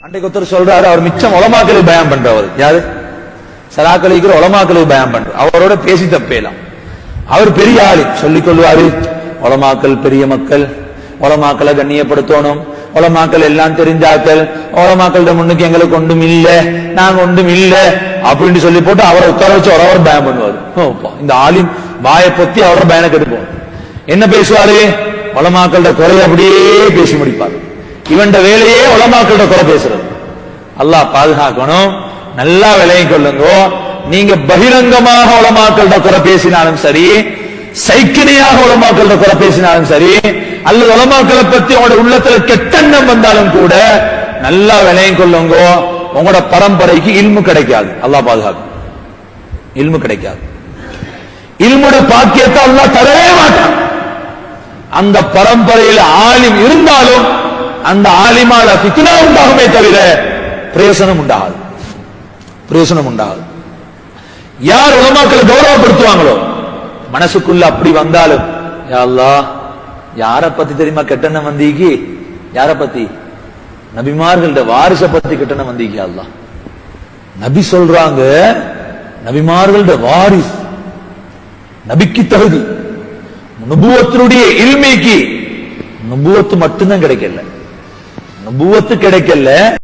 அன்றைக்கு ஒருத்தர் சொல்றாரு, அவர் மிச்சம் உலமாக்களுக்கு பயம் பண்றவர். யாரு? சலாக்களுக்கு உலமாக்களுக்கு பயம் பண்ற. அவரோட பேசி தப்பேலாம். அவர் பெரிய ஆளு சொல்லிக் கொள்வாரு, உலமாக்கள் பெரிய மக்கள், உலமாக்களை கண்ணியப்படுத்தணும், உலமாக்கள் எல்லாம் தெரிஞ்சாக்கள், உலமாக்கள முன்னுக்கு எங்களுக்கு ஒன்றும் இல்ல, நாங்க ஒன்றும் இல்ல அப்படின்னு சொல்லி போட்டு அவரை உட்கார வச்சு அவர் பயம் பண்ணுவாரு. இந்த ஆலிம் வாயை பொத்தி அவரோட பயனை கெடுப்போம். என்ன பேசுவாரு? உலமாக்களோட குறை அப்படியே பேசி முடிப்பாரு. இவன் வேலையே உலமாக்களோட குறை பேசுறது. அல்லாஹ் பாதுகாக்கணும். நல்லா விலையை கொள்ளுங்க. நீங்க பகிரங்கமாக உலமாக்களோட குறை பேசினாலும் சரி, சைக்கிணையாக உலமாக்களோட குறை பேசினாலும் சரி, அல்லது உலமாக்களை பத்தி உங்களோட உள்ளத்துல கெட்டெண்ணம் வந்தாலும் கூட நல்லா விலையை கொள்ளுங்க. உங்களோட பரம்பரைக்கு இல்மு கிடைக்காது. அல்லாஹ் பாதுகாக்கும். இல்மு கிடைக்காது. இல்முட பாக்கியத்தை அல்லாஹ் தரவே மாட்டான். அந்த பரம்பரையில் ஆலிம் இருந்தாலும் அந்த ஆலிமால ஃபித்னா உண்டாகுமே தவிர பிரயோசனம் உண்டாகாது. பிரயோசனம் உண்டாகாது. யார் உலமாக்களை கௌரவப்படுத்துவாங்களோ மனசுக்குள்ள அப்படி வந்தாலும், யா அல்லாஹ், யார பத்தி தெரியுமா கெட்டெண்ணம் வந்தீங்க? யார பத்தி? நபிமார்களோட வாரிச பத்தி கெட்டெண்ணம் வந்தீங்க. அல்லாஹ் நபி சொல்றாங்க, நபிமார்களோட வாரிஸ், நபிக்கு தகுதி, நுபுவத்தினுடைய இல்மைக்கு நுபுவத்து மட்டும்தான் கிடைக்கல. நுபுவத்து கிடைக்கல.